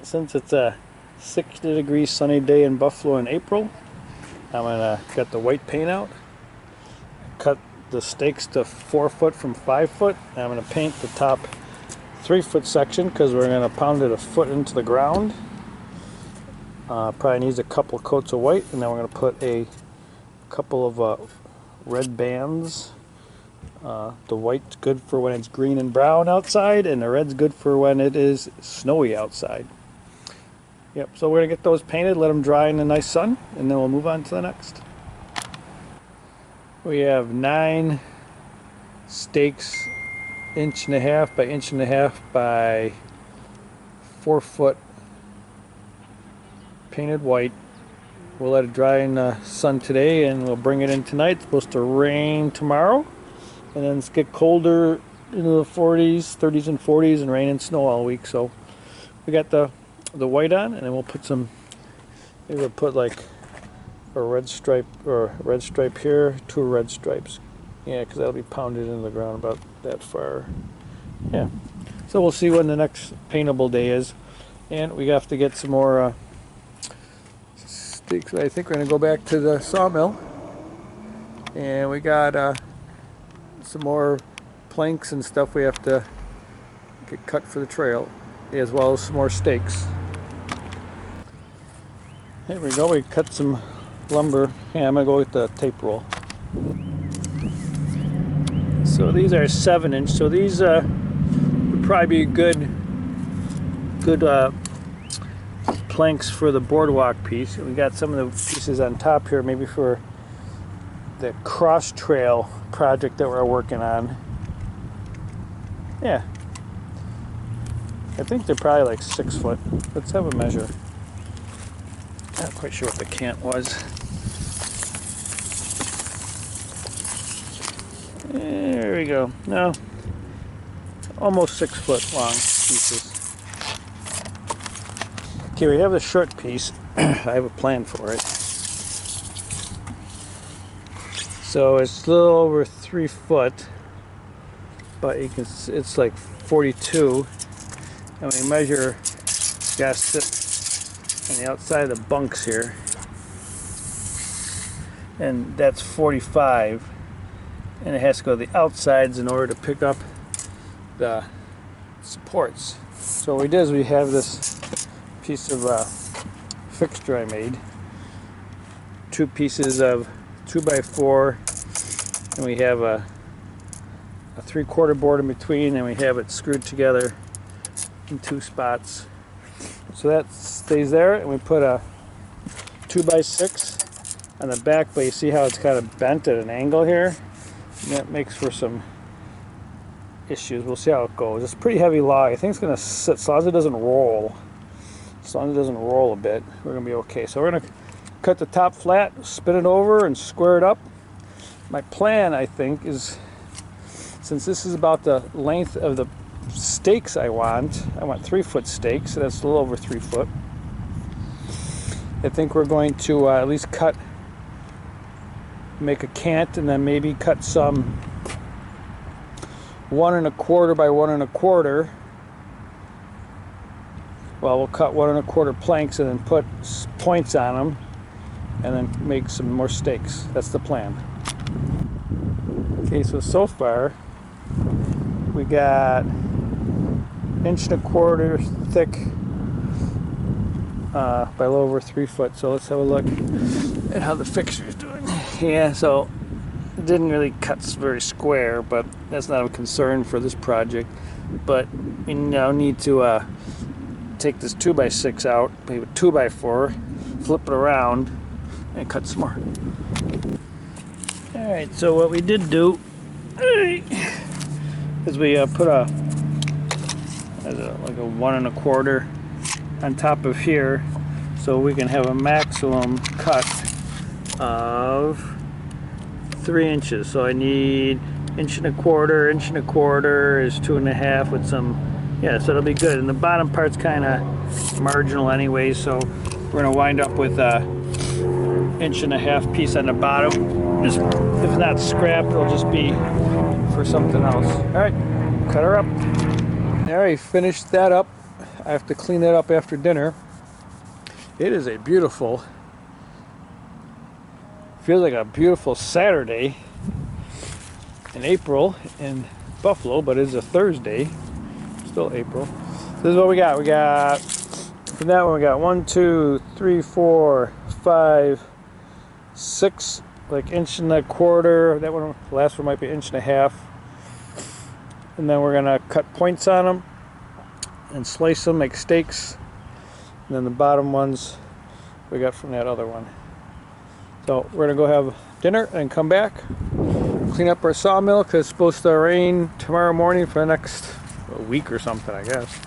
since it's a 60-degree sunny day in Buffalo in April, I'm gonna get the white paint out, cut the stakes to 4 foot from 5 foot. I'm gonna paint the top 3 foot section because we're gonna pound it a foot into the ground. Probably needs a couple coats of white, and then we're gonna put a couple of red bands. The white's good for when it's green and brown outside, and the red's good for when it is snowy outside. Yep, so we're going to get those painted, let them dry in the nice sun, and then we'll move on to the next. We have 9 stakes, 1.5 by 1.5 by 4 foot, painted white. We'll let it dry in the sun today, and we'll bring it in tonight. It's supposed to rain tomorrow, and then it's get colder into the 40s, 30s and 40s, and rain and snow all week. So we got the white on, and then we'll put some, maybe we'll put like a red stripe, or a red stripe here, 2 red stripes. Yeah, because that'll be pounded into the ground about that far. Yeah, so we'll see when the next paintable day is. And we have to get some more stakes. I think we're going to go back to the sawmill, and we got some more planks and stuff we have to get cut for the trail, as well as some more stakes. There we go, we cut some lumber. Yeah, I'm gonna go with the tape roll. So these are 7-inch, so these would probably be good planks for the boardwalk piece. We got some of the pieces on top here, maybe for the cross trail project that we're working on. Yeah, I think they're probably like 6 foot. Let's have a measure. Not quite sure what the cant was. There we go. No, almost 6 foot long pieces. Okay, we have the short piece. I have a plan for it. So it's a little over 3 foot, but you can, it's like 42. And we measure, gotta sit on the outside of the bunks here, and that's 45, and it has to go to the outsides in order to pick up the supports. So what we did is we have this piece of fixture I made, 2 pieces of 2x4, and we have a 3/4 board in between, and we have it screwed together in 2 spots. So that stays there, and we put a 2x6 on the back, but you see how it's kind of bent at an angle here? And that makes for some issues. We'll see how it goes. It's a pretty heavy log. I think it's going to sit, as long as it doesn't roll. As long as it doesn't roll a bit, we're going to be okay. So we're going to cut the top flat, spin it over, and square it up. My plan, I think, is, since this is about the length of the stakes I want 3 foot stakes, so that's a little over 3 foot. I think we're going to at least make a cant, and then maybe cut some 1 1/4 by 1 1/4. Well, we'll cut 1 1/4 planks and then put points on them, and then make some more stakes. That's the plan. Okay, so far we got 1 1/4 thick by a little over 3 foot. So let's have a look at how the fixture is doing. Yeah, so it didn't really cut very square, but that's not a concern for this project. But we now need to take this 2x6 out, maybe a 2x4, flip it around, and cut some more. Alright, so what we did do is we put like a 1 1/4 on top of here, so we can have a maximum cut of 3 inches. So I need 1 1/4, 1 1/4 is 2.5 with some, yeah, so it'll be good. And the bottom part's kind of marginal anyway, so we're going to wind up with a 1.5 inch piece on the bottom. Just, if it's not scrap, it'll just be for something else. All right, cut her up. All right, finished that up. I have to clean that up after dinner. It is a beautiful, feels like a beautiful Saturday in April in Buffalo, but it's a Thursday, still April. This is what we got. We got, for that one, we got 1, 2, 3, 4, 5, 6, like 1.25 inches. That one, the last one might be 1.5 inches. And then we're gonna cut points on them and slice them, make steaks. And then the bottom ones we got from that other one. So we're gonna go have dinner and come back, clean up our sawmill because it's supposed to rain tomorrow morning for the next week or something, I guess.